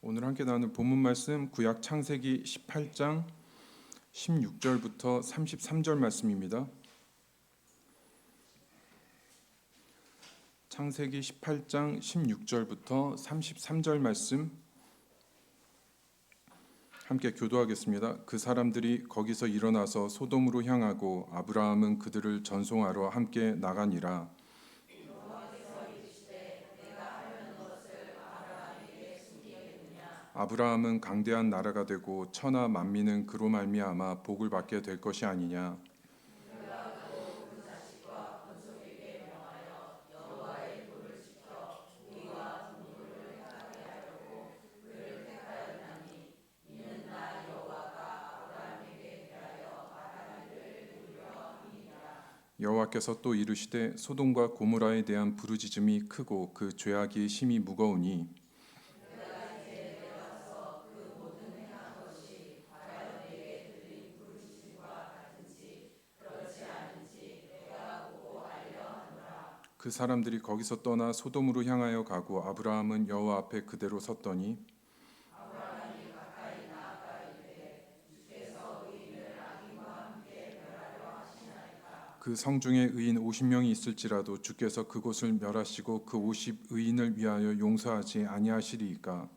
오늘 함께 나눌 본문 말씀 구약 창세기 18장 16절부터 33절 말씀입니다. 창세기 18장 16절부터 33절 말씀 함께 교도하겠습니다. 그 사람들이 거기서 일어나서 소돔으로 향하고 아브라함은 그들을 전송하러 함께 나가니라. 아브라함은 강대한 나라가 되고 천하 만민은 그로 말미암아 복을 받게 될 것이 아니냐. 여호와께서 또 이르시되 소돔과 고모라에 대한 부르짖음이 크고 그 죄악이 심히 무거우니 그 사람들이 거기서 떠나 소돔으로 향하여 가고 아브라함은 여호와 앞에 그대로 섰더니 그 성중에 의인 50명이 있을지라도 주께서 그곳을 멸하시고 그 50 의인을 위하여 용서하지 아니하시리이까.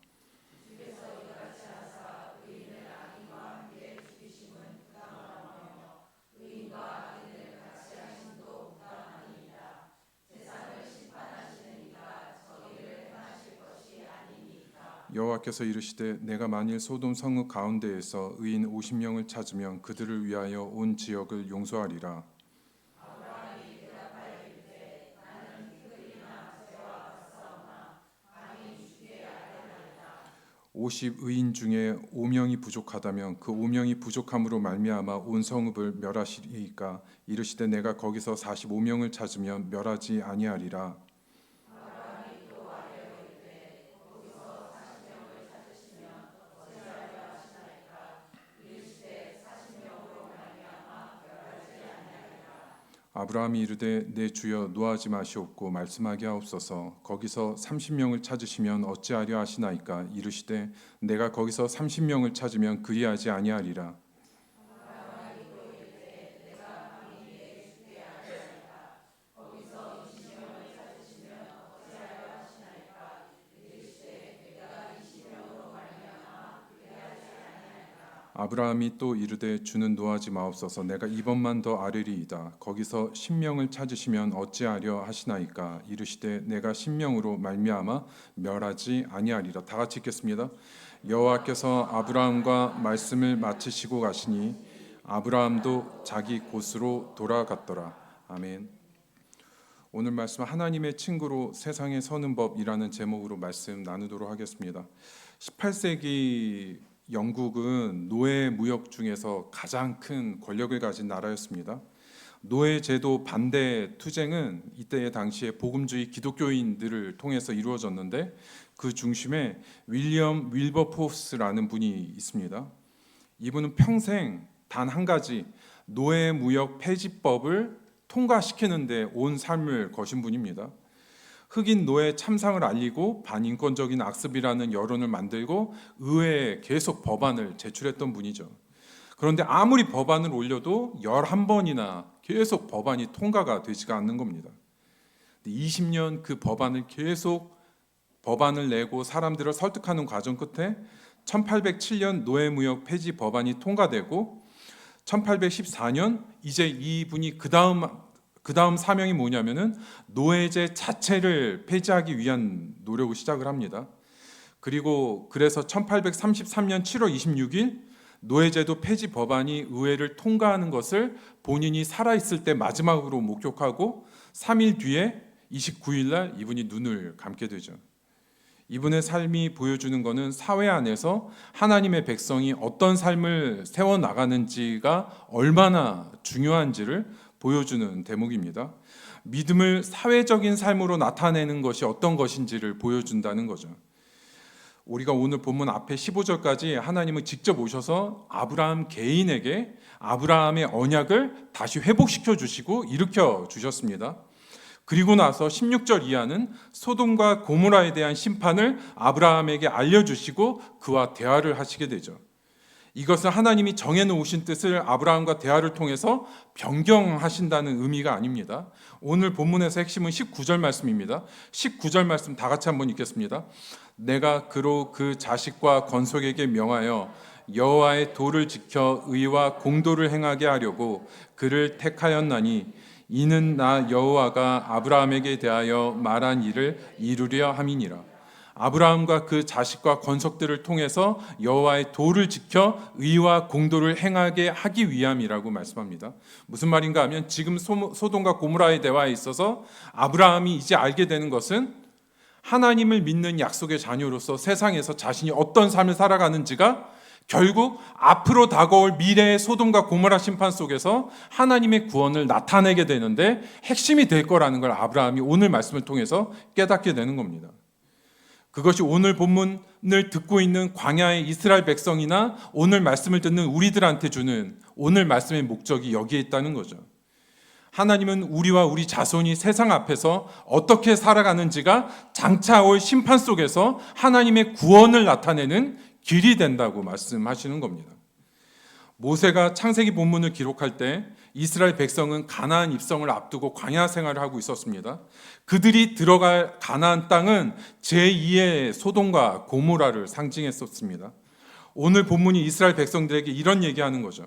여호와께서 이르시되 내가 만일 소돔 성읍 가운데에서 의인 50명을 찾으면 그들을 위하여 온 지역을 용서하리라. 50 의인 중에 5명이 부족하다면 그 5명이 부족함으로 말미암아 온 성읍을 멸하시리이까. 이르시되 내가 거기서 45명을 찾으면 멸하지 아니하리라. 아브라함이 이르되 내 주여 노하지 마시옵고 말씀하게 하옵소서. 거기서 30명을 찾으시면 어찌하려 하시나이까. 이르시되 내가 거기서 30명을 찾으면 그리하지 아니하리라. 아브라함이 또 이르되 주는 노하지 마옵소서. 내가 이번만 더 아뢰리이다. 거기서 10명을 찾으시면 어찌하려 하시나이까. 이르시되 내가 10명으로 말미암아 멸하지 아니하리라. 다 같이 읽겠습니다. 여호와께서 아브라함과 말씀을 마치시고 가시니 아브라함도 자기 곳으로 돌아갔더라. 아멘. 오늘 말씀 하나님의 친구로 세상에 서는 법이라는 제목으로 말씀 나누도록 하겠습니다. 18세기 영국은 노예 무역 중에서 가장 큰 권력을 가진 나라였습니다. 노예 제도 반대 투쟁은 이때의 당시에 복음주의 기독교인들을 통해서 이루어졌는데 그 중심에 윌리엄 윌버포스라는 분이 있습니다. 이분은 평생 단 한 가지 노예 무역 폐지법을 통과시키는 데 온 삶을 거신 분입니다. 흑인 노예 참상을 알리고 반인권적인 악습이라는 여론을 만들고 의회에 계속 법안을 제출했던 분이죠. 그런데 아무리 법안을 올려도 11번이나 계속 법안이 통과가 되지가 않는 겁니다. 20년 그 법안을 계속 법안을 내고 사람들을 설득하는 과정 끝에 1807년 노예무역 폐지 법안이 통과되고 1814년 이제 이분이 그 다음 사명이 뭐냐면은 노예제 자체를 폐지하기 위한 노력을 시작을 합니다. 그래서 1833년 7월 26일 노예제도 폐지 법안이 의회를 통과하는 것을 본인이 살아있을 때 마지막으로 목격하고 3일 뒤에 29일 날 이분이 눈을 감게 되죠. 이분의 삶이 보여주는 것은 사회 안에서 하나님의 백성이 어떤 삶을 세워나가는지가 얼마나 중요한지를 보여주는 대목입니다. 믿음을 사회적인 삶으로 나타내는 것이 어떤 것인지를 보여준다는 거죠. 우리가 오늘 본문 앞에 15절까지 하나님은 직접 오셔서 아브라함 개인에게 아브라함의 언약을 다시 회복시켜 주시고 일으켜 주셨습니다. 그리고 나서 16절 이하는 소돔과 고모라에 대한 심판을 아브라함에게 알려주시고 그와 대화를 하시게 되죠. 이것은 하나님이 정해놓으신 뜻을 아브라함과 대화를 통해서 변경하신다는 의미가 아닙니다. 오늘 본문에서 핵심은 19절 말씀입니다. 19절 말씀 다 같이 한번 읽겠습니다. 내가 그로 그 자식과 건속에게 명하여 여호와의 도를 지켜 의와 공도를 행하게 하려고 그를 택하였나니 이는 나 여호와가 아브라함에게 대하여 말한 일을 이루려 함이니라. 아브라함과 그 자식과 건속들을 통해서 여호와의 도를 지켜 의와 공도를 행하게 하기 위함이라고 말씀합니다. 무슨 말인가 하면 지금 소돔과 고모라의 대화에 있어서 아브라함이 이제 알게 되는 것은 하나님을 믿는 약속의 자녀로서 세상에서 자신이 어떤 삶을 살아가는지가 결국 앞으로 다가올 미래의 소돔과 고모라 심판 속에서 하나님의 구원을 나타내게 되는데 핵심이 될 거라는 걸 아브라함이 오늘 말씀을 통해서 깨닫게 되는 겁니다. 그것이 오늘 본문을 듣고 있는 광야의 이스라엘 백성이나 오늘 말씀을 듣는 우리들한테 주는 오늘 말씀의 목적이 여기에 있다는 거죠. 하나님은 우리와 우리 자손이 세상 앞에서 어떻게 살아가는지가 장차 올 심판 속에서 하나님의 구원을 나타내는 길이 된다고 말씀하시는 겁니다. 모세가 창세기 본문을 기록할 때 이스라엘 백성은 가나안 입성을 앞두고 광야 생활을 하고 있었습니다. 그들이 들어갈 가나안 땅은 제2의 소돔과 고모라를 상징했었습니다. 오늘 본문이 이스라엘 백성들에게 이런 얘기하는 거죠.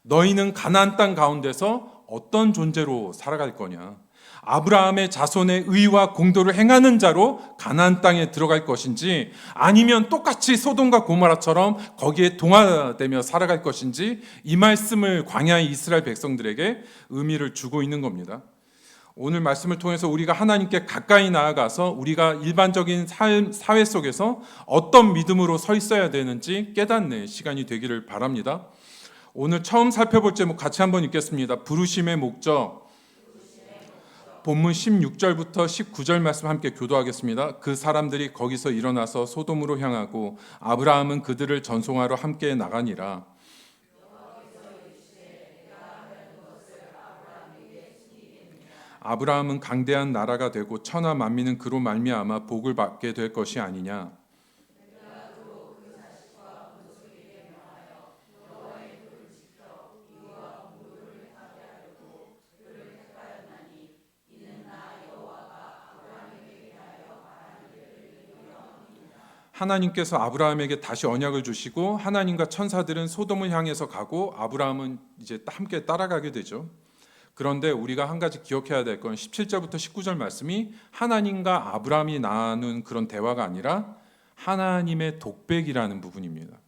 너희는 가나안 땅 가운데서 어떤 존재로 살아갈 거냐? 아브라함의 자손의 의와 공도를 행하는 자로 가나안 땅에 들어갈 것인지 아니면 똑같이 소돔과 고모라처럼 거기에 동화되며 살아갈 것인지 이 말씀을 광야의 이스라엘 백성들에게 의미를 주고 있는 겁니다. 오늘 말씀을 통해서 우리가 하나님께 가까이 나아가서 우리가 일반적인 사회 속에서 어떤 믿음으로 서 있어야 되는지 깨닫는 시간이 되기를 바랍니다. 오늘 처음 살펴볼 제목 같이 한번 읽겠습니다. 부르심의 목적. 본문 16절부터 19절 말씀 함께 교도하겠습니다. 그 사람들이 거기서 일어나서 소돔으로 향하고 아브라함은 그들을 전송하러 함께 나가니라. 아브라함은 강대한 나라가 되고 천하 만민은 그로 말미암아 복을 받게 될 것이 아니냐. 하나님께서 아브라함에게 다시 언약을 주시고 하나님과 천사들은 소돔을 향해서 가고 아브라함은 이제 함께 따라가게 되죠. 그런데 우리가 한 가지 기억해야 될 건 17절부터 19절 말씀이 하나님과 아브라함이 나눈 그런 대화가 아니라 하나님의 독백이라는 부분입니다.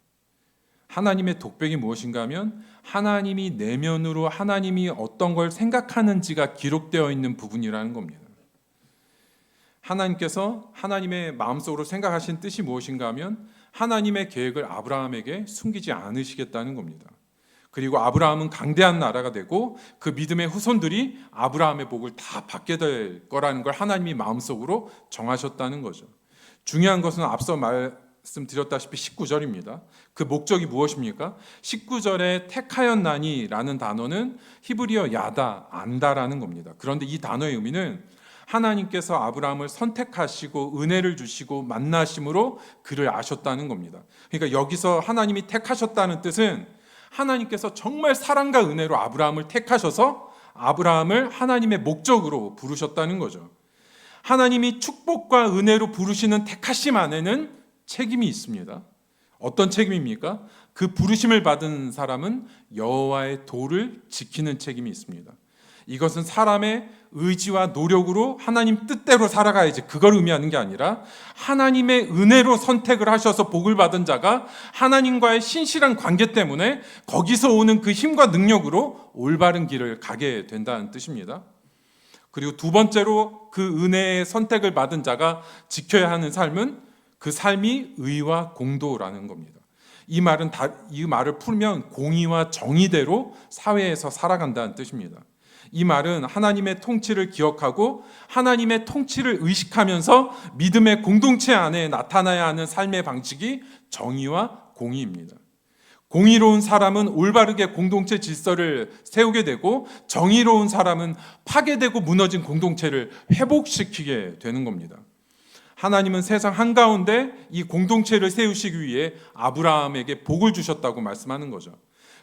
하나님의 독백이 무엇인가 하면 하나님이 내면으로 하나님이 어떤 걸 생각하는지가 기록되어 있는 부분이라는 겁니다. 하나님께서 하나님의 마음속으로 생각하신 뜻이 무엇인가 하면 하나님의 계획을 아브라함에게 숨기지 않으시겠다는 겁니다. 그리고 아브라함은 강대한 나라가 되고 그 믿음의 후손들이 아브라함의 복을 다 받게 될 거라는 걸 하나님이 마음속으로 정하셨다는 거죠. 중요한 것은 앞서 말씀드렸다시피 19절입니다. 그 목적이 무엇입니까? 19절에 택하였나니라는 단어는 히브리어 야다, 안다라는 겁니다. 그런데 이 단어의 의미는 하나님께서 아브라함을 선택하시고 은혜를 주시고 만나심으로 그를 아셨다는 겁니다. 그러니까 여기서 하나님이 택하셨다는 뜻은 하나님께서 정말 사랑과 은혜로 아브라함을 택하셔서 아브라함을 하나님의 목적으로 부르셨다는 거죠. 하나님이 축복과 은혜로 부르시는 택하심 안에는 책임이 있습니다. 어떤 책임입니까? 그 부르심을 받은 사람은 여호와의 도를 지키는 책임이 있습니다. 이것은 사람의 의지와 노력으로 하나님 뜻대로 살아가야지 그걸 의미하는 게 아니라 하나님의 은혜로 선택을 하셔서 복을 받은 자가 하나님과의 신실한 관계 때문에 거기서 오는 그 힘과 능력으로 올바른 길을 가게 된다는 뜻입니다. 그리고 두 번째로 그 은혜의 선택을 받은 자가 지켜야 하는 삶은 그 삶이 의와 공도라는 겁니다. 이 말을 풀면 공의와 정의대로 사회에서 살아간다는 뜻입니다. 이 말은 하나님의 통치를 기억하고 하나님의 통치를 의식하면서 믿음의 공동체 안에 나타나야 하는 삶의 방식이 정의와 공의입니다. 공의로운 사람은 올바르게 공동체 질서를 세우게 되고 정의로운 사람은 파괴되고 무너진 공동체를 회복시키게 되는 겁니다. 하나님은 세상 한가운데 이 공동체를 세우시기 위해 아브라함에게 복을 주셨다고 말씀하는 거죠.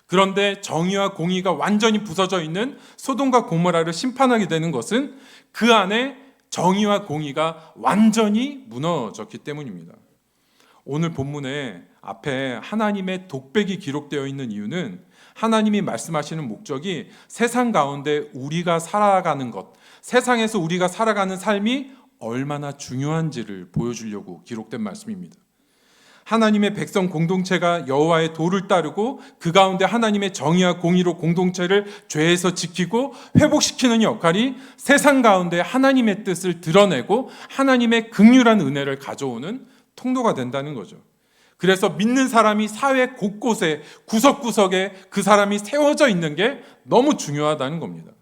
그런데 정의와 공의가 완전히 부서져 있는 소돔과 고모라를 심판하게 되는 것은 그 안에 정의와 공의가 완전히 무너졌기 때문입니다. 오늘 본문에 앞에 하나님의 독백이 기록되어 있는 이유는 하나님이 말씀하시는 목적이 세상 가운데 우리가 살아가는 것, 세상에서 우리가 살아가는 삶이 얼마나 중요한지를 보여주려고 기록된 말씀입니다. 하나님의 백성 공동체가 여호와의 도를 따르고 그 가운데 하나님의 정의와 공의로 공동체를 죄에서 지키고 회복시키는 역할이 세상 가운데 하나님의 뜻을 드러내고 하나님의 긍휼한 은혜를 가져오는 통로가 된다는 거죠. 그래서 믿는 사람이 사회 곳곳에 구석구석에 그 사람이 세워져 있는 게 너무 중요하다는 겁니다.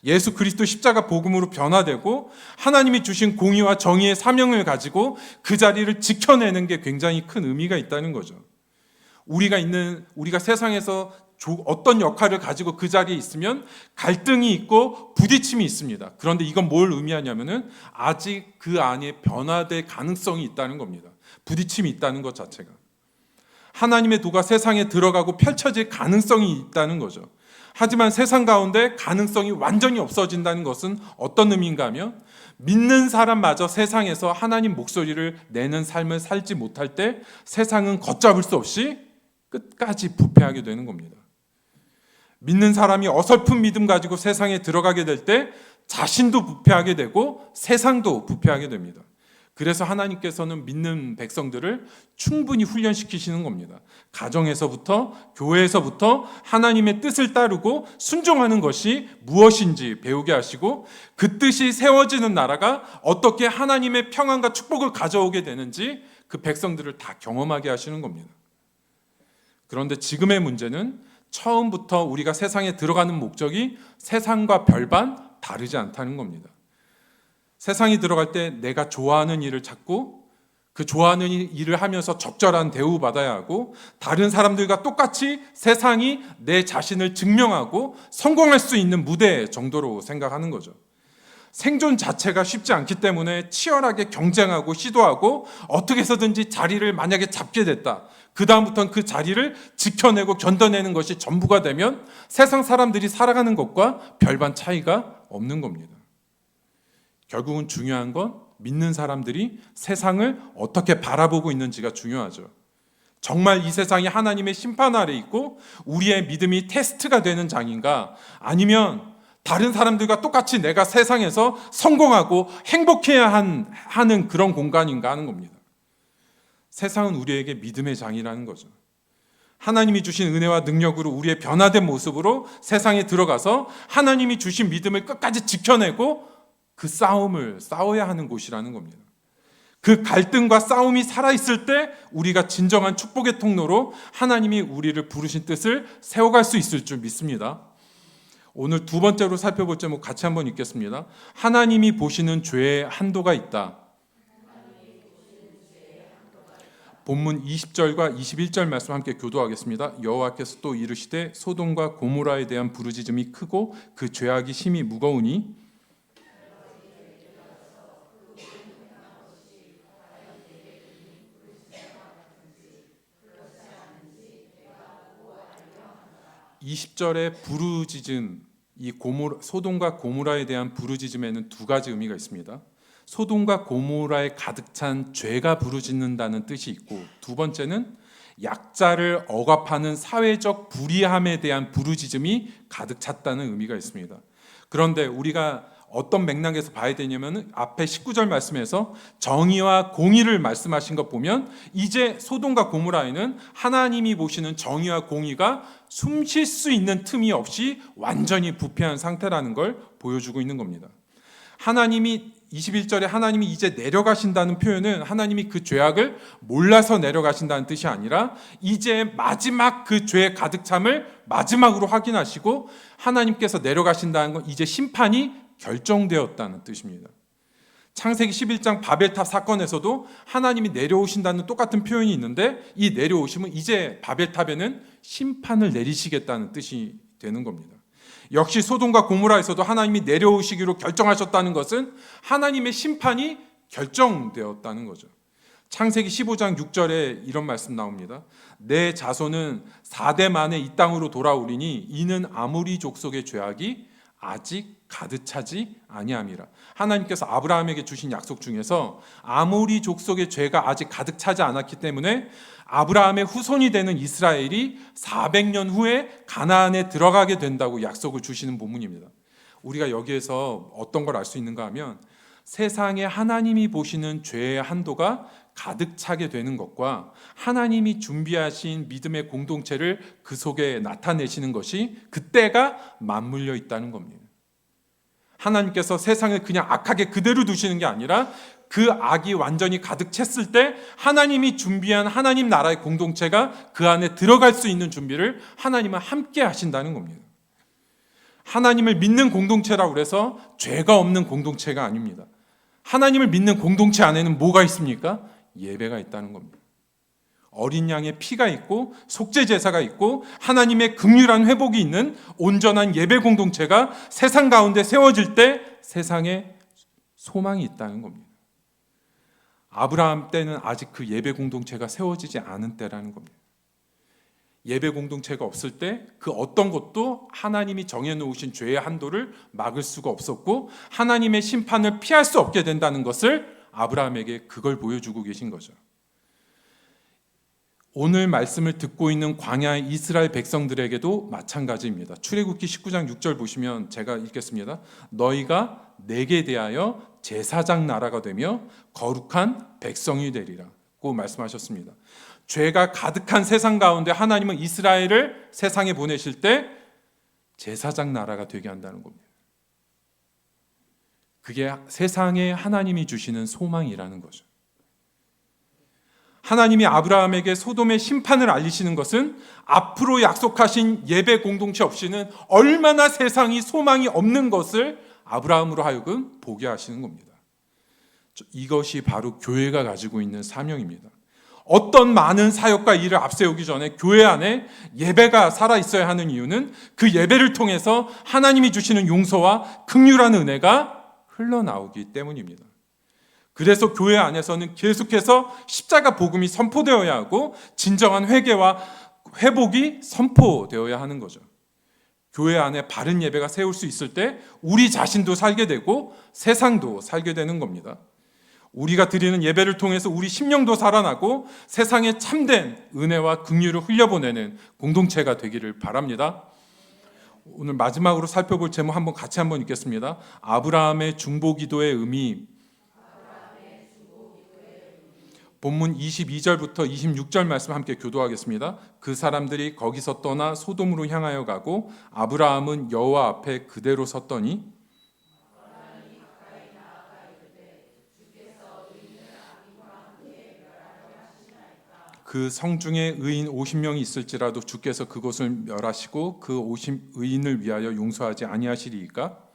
예수 그리스도 십자가 복음으로 변화되고 하나님이 주신 공의와 정의의 사명을 가지고 그 자리를 지켜내는 게 굉장히 큰 의미가 있다는 거죠. 우리가 세상에서 어떤 역할을 가지고 그 자리에 있으면 갈등이 있고 부딪힘이 있습니다. 그런데 이건 뭘 의미하냐면은 아직 그 안에 변화될 가능성이 있다는 겁니다. 부딪힘이 있다는 것 자체가. 하나님의 도가 세상에 들어가고 펼쳐질 가능성이 있다는 거죠. 하지만 세상 가운데 가능성이 완전히 없어진다는 것은 어떤 의미인가 하면 믿는 사람마저 세상에서 하나님 목소리를 내는 삶을 살지 못할 때 세상은 걷잡을 수 없이 끝까지 부패하게 되는 겁니다. 믿는 사람이 어설픈 믿음 가지고 세상에 들어가게 될 때 자신도 부패하게 되고 세상도 부패하게 됩니다. 그래서 하나님께서는 믿는 백성들을 충분히 훈련시키시는 겁니다. 가정에서부터 교회에서부터 하나님의 뜻을 따르고 순종하는 것이 무엇인지 배우게 하시고 그 뜻이 세워지는 나라가 어떻게 하나님의 평안과 축복을 가져오게 되는지 그 백성들을 다 경험하게 하시는 겁니다. 그런데 지금의 문제는 처음부터 우리가 세상에 들어가는 목적이 세상과 별반 다르지 않다는 겁니다. 세상에 들어갈 때 내가 좋아하는 일을 찾고 그 좋아하는 일을 하면서 적절한 대우받아야 하고 다른 사람들과 똑같이 세상이 내 자신을 증명하고 성공할 수 있는 무대 정도로 생각하는 거죠. 생존 자체가 쉽지 않기 때문에 치열하게 경쟁하고 시도하고 어떻게 해서든지 자리를 만약에 잡게 됐다. 그 다음부터는 그 자리를 지켜내고 견뎌내는 것이 전부가 되면 세상 사람들이 살아가는 것과 별반 차이가 없는 겁니다. 결국은 중요한 건 믿는 사람들이 세상을 어떻게 바라보고 있는지가 중요하죠. 정말 이 세상이 하나님의 심판 아래 있고 우리의 믿음이 테스트가 되는 장인가 아니면 다른 사람들과 똑같이 내가 세상에서 성공하고 행복해야 하는 그런 공간인가 하는 겁니다. 세상은 우리에게 믿음의 장이라는 거죠. 하나님이 주신 은혜와 능력으로 우리의 변화된 모습으로 세상에 들어가서 하나님이 주신 믿음을 끝까지 지켜내고 그 싸움을 싸워야 하는 곳이라는 겁니다. 그 갈등과 싸움이 살아있을 때 우리가 진정한 축복의 통로로 하나님이 우리를 부르신 뜻을 세워갈 수 있을 줄 믿습니다. 오늘 두 번째로 살펴볼 제목 같이 한번 읽겠습니다. 하나님이 보시는 죄의 한도가 있다. 본문 20절과 21절 말씀 함께 교도하겠습니다. 여호와께서 또 이르시되 소돔과 고모라에 대한 부르짖음이 크고 그 죄악이 심히 무거우니 (20절의) 부르짖음, 이 소돔과 고모라에 대한 부르짖음에는 두 가지 의미가 있습니다. 소돔과 고모라에 가득 찬 죄가 부르짖는다는 뜻이 있고, 두 번째는 약자를 억압하는 사회적 불의함에 대한 부르짖음이 가득 찼다는 의미가 있습니다. 그런데 우리가 어떤 맥락에서 봐야 되냐면 앞에 19절 말씀에서 정의와 공의를 말씀하신 것 보면 이제 소돔과 고모라에는 하나님이 보시는 정의와 공의가 숨 쉴 수 있는 틈이 없이 완전히 부패한 상태라는 걸 보여주고 있는 겁니다. 하나님이 21절에 하나님이 이제 내려가신다는 표현은 하나님이 그 죄악을 몰라서 내려가신다는 뜻이 아니라 이제 마지막 그 죄의 가득 참을 마지막으로 확인하시고 하나님께서 내려가신다는 건 이제 심판이 결정되었다는 뜻입니다. 창세기 11장 바벨탑 사건에서도 하나님이 내려오신다는 똑같은 표현이 있는데, 이 내려오심은 이제 바벨탑에는 심판을 내리시겠다는 뜻이 되는 겁니다. 역시 소돔과 고모라에서도 하나님이 내려오시기로 결정하셨다는 것은 하나님의 심판이 결정되었다는 거죠. 창세기 15장 6절에 이런 말씀 나옵니다. 내 자손은 4대 만에 이 땅으로 돌아오리니 이는 아모리 족속의 죄악이 아직 가득 차지 아니함이라. 하나님께서 아브라함에게 주신 약속 중에서 아모리 족속의 죄가 아직 가득 차지 않았기 때문에 아브라함의 후손이 되는 이스라엘이 400년 후에 가나안에 들어가게 된다고 약속을 주시는 본문입니다. 우리가 여기에서 어떤 걸 알 수 있는가 하면, 세상에 하나님이 보시는 죄의 한도가 가득 차게 되는 것과 하나님이 준비하신 믿음의 공동체를 그 속에 나타내시는 것이 그때가 맞물려 있다는 겁니다. 하나님께서 세상을 그냥 악하게 그대로 두시는 게 아니라 그 악이 완전히 가득 찼을 때 하나님이 준비한 하나님 나라의 공동체가 그 안에 들어갈 수 있는 준비를 하나님은 함께 하신다는 겁니다. 하나님을 믿는 공동체라고 해서 죄가 없는 공동체가 아닙니다. 하나님을 믿는 공동체 안에는 뭐가 있습니까? 예배가 있다는 겁니다. 어린 양의 피가 있고 속죄 제사가 있고 하나님의 긍휼한 회복이 있는 온전한 예배 공동체가 세상 가운데 세워질 때 세상에 소망이 있다는 겁니다. 아브라함 때는 아직 그 예배 공동체가 세워지지 않은 때라는 겁니다. 예배 공동체가 없을 때 그 어떤 것도 하나님이 정해놓으신 죄의 한도를 막을 수가 없었고 하나님의 심판을 피할 수 없게 된다는 것을 아브라함에게 그걸 보여주고 계신 거죠. 오늘 말씀을 듣고 있는 광야의 이스라엘 백성들에게도 마찬가지입니다. 출애굽기 19장 6절 보시면 제가 읽겠습니다. 너희가 내게 대하여 제사장 나라가 되며 거룩한 백성이 되리라고 말씀하셨습니다. 죄가 가득한 세상 가운데 하나님은 이스라엘을 세상에 보내실 때 제사장 나라가 되게 한다는 겁니다. 그게 세상에 하나님이 주시는 소망이라는 거죠. 하나님이 아브라함에게 소돔의 심판을 알리시는 것은 앞으로 약속하신 예배 공동체 없이는 얼마나 세상이 소망이 없는 것을 아브라함으로 하여금 보게 하시는 겁니다. 이것이 바로 교회가 가지고 있는 사명입니다. 어떤 많은 사역과 일을 앞세우기 전에 교회 안에 예배가 살아있어야 하는 이유는 그 예배를 통해서 하나님이 주시는 용서와 긍휼한 은혜가 흘러나오기 때문입니다. 그래서 교회 안에서는 계속해서 십자가 복음이 선포되어야 하고 진정한 회개와 회복이 선포되어야 하는 거죠. 교회 안에 바른 예배가 세울 수 있을 때 우리 자신도 살게 되고 세상도 살게 되는 겁니다. 우리가 드리는 예배를 통해서 우리 심령도 살아나고 세상에 참된 은혜와 긍휼을 흘려보내는 공동체가 되기를 바랍니다. 오늘 마지막으로 살펴볼 제목 같이 한번 읽겠습니다. 아브라함의 중보기도의 의미. 본문 22절부터 26절 말씀 함께 교도하겠습니다. 그 사람들이 거기서 떠나 소돔으로 향하여 가고 아브라함은 여호와 앞에 그대로 섰더니 그 성중에 의인 50명이 있을지라도 주께서 그곳을 멸하시고 그 50 의인을 위하여 용서하지 아니하시리이까?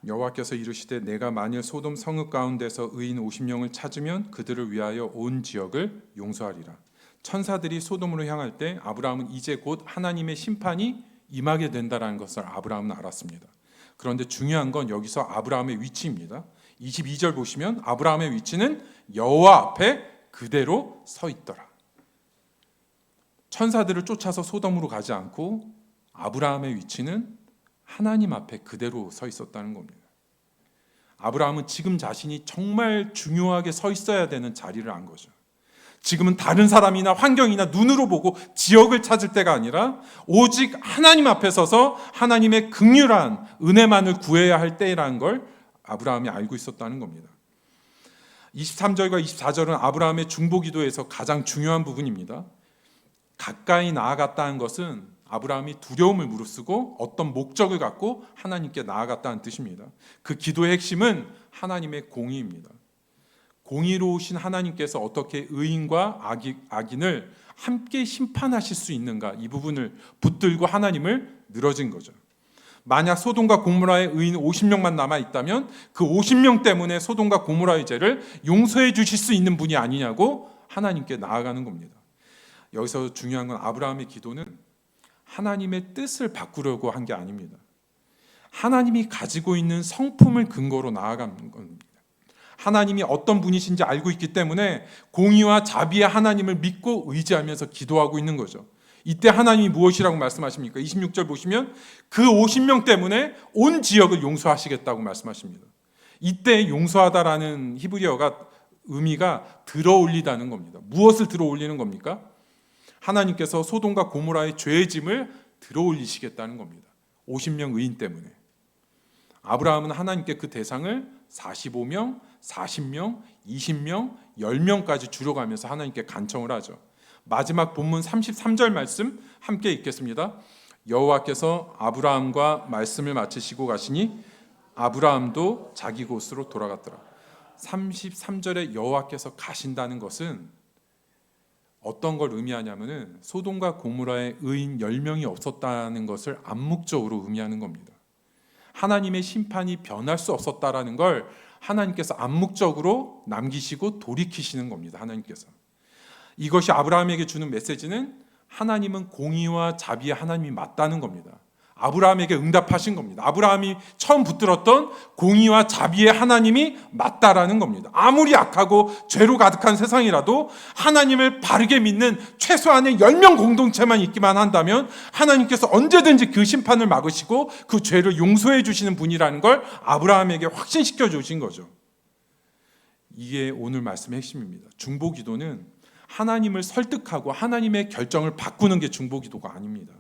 여호와께서 이르시되 내가 만일 소돔 성읍 가운데서 의인 50명을 찾으면 그들을 위하여 온 지역을 용서하리라. 천사들이 소돔으로 향할 때 아브라함은 이제 곧 하나님의 심판이 임하게 된다는 것을 아브라함은 알았습니다. 그런데 중요한 건 여기서 아브라함의 위치입니다. 22절 보시면 아브라함의 위치는 여호와 앞에 그대로 서 있더라. 천사들을 쫓아서 소돔으로 가지 않고 아브라함의 위치는 하나님 앞에 그대로 서 있었다는 겁니다. 아브라함은 지금 자신이 정말 중요하게 서 있어야 되는 자리를 안 거죠. 지금은 다른 사람이나 환경이나 눈으로 보고 지역을 찾을 때가 아니라 오직 하나님 앞에 서서 하나님의 긍휼한 은혜만을 구해야 할 때라는 걸 아브라함이 알고 있었다는 겁니다. 23절과 24절은 아브라함의 중보기도에서 가장 중요한 부분입니다. 가까이 나아갔다는 것은 아브라함이 두려움을 무릅쓰고 어떤 목적을 갖고 하나님께 나아갔다는 뜻입니다. 그 기도의 핵심은 하나님의 공의입니다. 공의로우신 하나님께서 어떻게 의인과 악인을 함께 심판하실 수 있는가, 이 부분을 붙들고 하나님을 늘어진 거죠. 만약 소돔과 고모라의 의인 50명만 남아있다면 그 50명 때문에 소돔과 고모라의 죄를 용서해 주실 수 있는 분이 아니냐고 하나님께 나아가는 겁니다. 여기서 중요한 건 아브라함의 기도는 하나님의 뜻을 바꾸려고 한 게 아닙니다. 하나님이 가지고 있는 성품을 근거로 나아가는 겁니다. 하나님이 어떤 분이신지 알고 있기 때문에 공의와 자비의 하나님을 믿고 의지하면서 기도하고 있는 거죠. 이때 하나님이 무엇이라고 말씀하십니까? 26절 보시면 그 50명 때문에 온 지역을 용서하시겠다고 말씀하십니다. 이때 용서하다라는 히브리어가 의미가 들어올리다는 겁니다. 무엇을 들어올리는 겁니까? 하나님께서 소돔과 고모라의 죄의 짐을 들어올리시겠다는 겁니다. 50명 의인 때문에. 아브라함은 하나님께 그 대상을 45명, 40명, 20명, 10명까지 줄여가면서 하나님께 간청을 하죠. 마지막 본문 33절 말씀 함께 읽겠습니다. 여호와께서 아브라함과 말씀을 마치시고 가시니 아브라함도 자기 곳으로 돌아갔더라. 33절에 여호와께서 가신다는 것은 어떤 걸 의미하냐면은 소돔과 고모라의 의인 10명이 없었다는 것을 암묵적으로 의미하는 겁니다. 하나님의 심판이 변할 수 없었다라는 걸 하나님께서 암묵적으로 남기시고 돌이키시는 겁니다. 하나님께서. 이것이 아브라함에게 주는 메시지는 하나님은 공의와 자비의 하나님이 맞다는 겁니다. 아브라함에게 응답하신 겁니다. 아브라함이 처음 붙들었던 공의와 자비의 하나님이 맞다라는 겁니다. 아무리 악하고 죄로 가득한 세상이라도 하나님을 바르게 믿는 최소한의 10명 공동체만 있기만 한다면 하나님께서 언제든지 그 심판을 막으시고 그 죄를 용서해 주시는 분이라는 걸 아브라함에게 확신시켜 주신 거죠. 이게 오늘 말씀의 핵심입니다. 중보기도는 하나님을 설득하고 하나님의 결정을 바꾸는 게 중보기도가 아닙니다.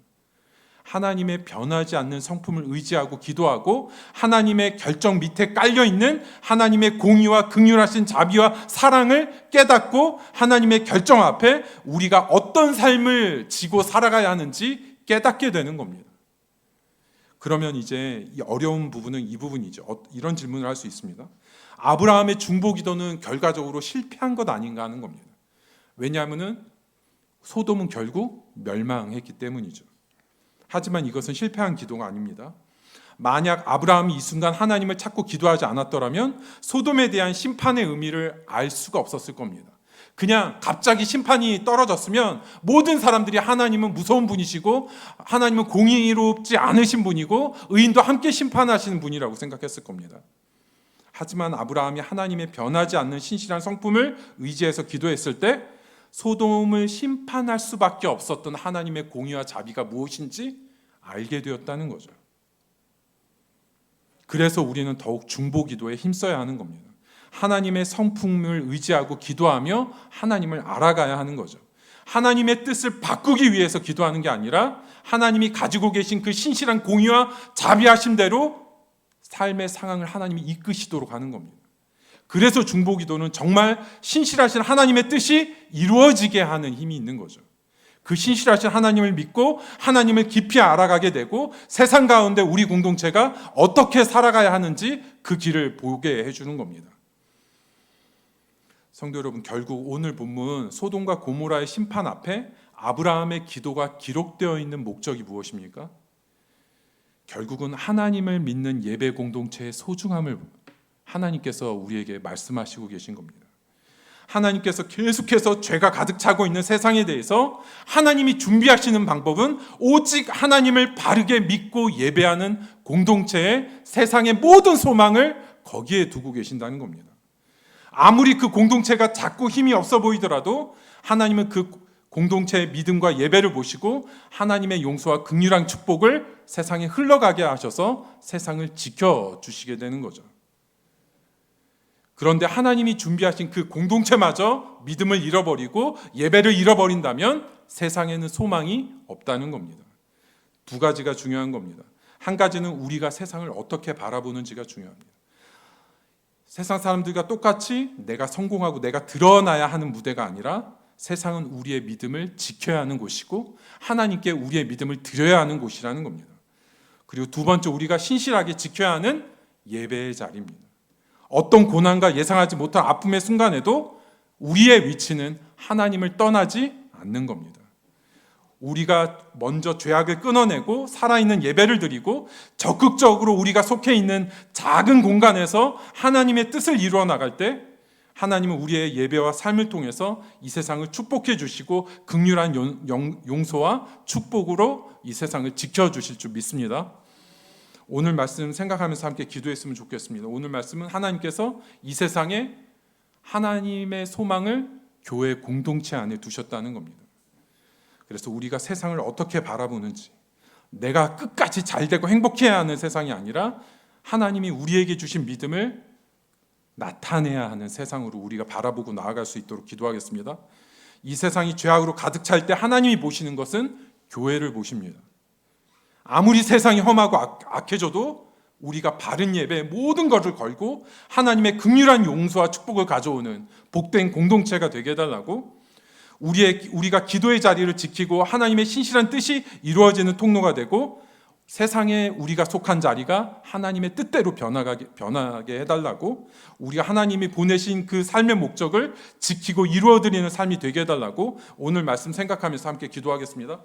하나님의 변하지 않는 성품을 의지하고 기도하고 하나님의 결정 밑에 깔려있는 하나님의 공의와 긍휼하신 자비와 사랑을 깨닫고 하나님의 결정 앞에 우리가 어떤 삶을 지고 살아가야 하는지 깨닫게 되는 겁니다. 그러면 이제 이 어려운 부분은 이 부분이죠. 이런 질문을 할 수 있습니다. 아브라함의 중보기도는 결과적으로 실패한 것 아닌가 하는 겁니다. 왜냐하면 소돔은 결국 멸망했기 때문이죠. 하지만 이것은 실패한 기도가 아닙니다. 만약 아브라함이 이 순간 하나님을 찾고 기도하지 않았더라면 소돔에 대한 심판의 의미를 알 수가 없었을 겁니다. 그냥 갑자기 심판이 떨어졌으면 모든 사람들이 하나님은 무서운 분이시고 하나님은 공의롭지 않으신 분이고 의인도 함께 심판하시는 분이라고 생각했을 겁니다. 하지만 아브라함이 하나님의 변하지 않는 신실한 성품을 의지해서 기도했을 때 소돔을 심판할 수밖에 없었던 하나님의 공의와 자비가 무엇인지 알게 되었다는 거죠. 그래서 우리는 더욱 중보기도에 힘써야 하는 겁니다. 하나님의 성품을 의지하고 기도하며 하나님을 알아가야 하는 거죠. 하나님의 뜻을 바꾸기 위해서 기도하는 게 아니라 하나님이 가지고 계신 그 신실한 공의와 자비하심대로 삶의 상황을 하나님이 이끄시도록 하는 겁니다. 그래서 중보기도는 정말 신실하신 하나님의 뜻이 이루어지게 하는 힘이 있는 거죠. 그 신실하신 하나님을 믿고 하나님을 깊이 알아가게 되고 세상 가운데 우리 공동체가 어떻게 살아가야 하는지 그 길을 보게 해주는 겁니다. 성도 여러분, 결국 오늘 본문 소돔과 고모라의 심판 앞에 아브라함의 기도가 기록되어 있는 목적이 무엇입니까? 결국은 하나님을 믿는 예배 공동체의 소중함을 하나님께서 우리에게 말씀하시고 계신 겁니다. 하나님께서 계속해서 죄가 가득 차고 있는 세상에 대해서 하나님이 준비하시는 방법은 오직 하나님을 바르게 믿고 예배하는 공동체의 세상의 모든 소망을 거기에 두고 계신다는 겁니다. 아무리 그 공동체가 작고 힘이 없어 보이더라도 하나님은 그 공동체의 믿음과 예배를 보시고 하나님의 용서와 긍휼한 축복을 세상에 흘러가게 하셔서 세상을 지켜주시게 되는 거죠. 그런데 하나님이 준비하신 그 공동체마저 믿음을 잃어버리고 예배를 잃어버린다면 세상에는 소망이 없다는 겁니다. 두 가지가 중요한 겁니다. 한 가지는 우리가 세상을 어떻게 바라보는지가 중요합니다. 세상 사람들과 똑같이 내가 성공하고 내가 드러나야 하는 무대가 아니라 세상은 우리의 믿음을 지켜야 하는 곳이고 하나님께 우리의 믿음을 드려야 하는 곳이라는 겁니다. 그리고 두 번째, 우리가 신실하게 지켜야 하는 예배의 자리입니다. 어떤 고난과 예상하지 못한 아픔의 순간에도 우리의 위치는 하나님을 떠나지 않는 겁니다. 우리가 먼저 죄악을 끊어내고 살아있는 예배를 드리고 적극적으로 우리가 속해 있는 작은 공간에서 하나님의 뜻을 이루어 나갈 때 하나님은 우리의 예배와 삶을 통해서 이 세상을 축복해 주시고 긍휼한 용서와 축복으로 이 세상을 지켜주실 줄 믿습니다. 오늘 말씀 생각하면서 함께 기도했으면 좋겠습니다. 오늘 말씀은 하나님께서 이 세상에 하나님의 소망을 교회 공동체 안에 두셨다는 겁니다. 그래서 우리가 세상을 어떻게 바라보는지, 내가 끝까지 잘되고 행복해야 하는 세상이 아니라 하나님이 우리에게 주신 믿음을 나타내야 하는 세상으로 우리가 바라보고 나아갈 수 있도록 기도하겠습니다. 이 세상이 죄악으로 가득 찰 때 하나님이 보시는 것은 교회를 보십니다. 아무리 세상이 험하고 악해져도 우리가 바른 예배에 모든 것을 걸고 하나님의 긍휼한 용서와 축복을 가져오는 복된 공동체가 되게 해달라고, 우리가 기도의 자리를 지키고 하나님의 신실한 뜻이 이루어지는 통로가 되고 세상에 우리가 속한 자리가 하나님의 뜻대로 변하게 해달라고, 우리가 하나님이 보내신 그 삶의 목적을 지키고 이루어드리는 삶이 되게 해달라고 오늘 말씀 생각하면서 함께 기도하겠습니다.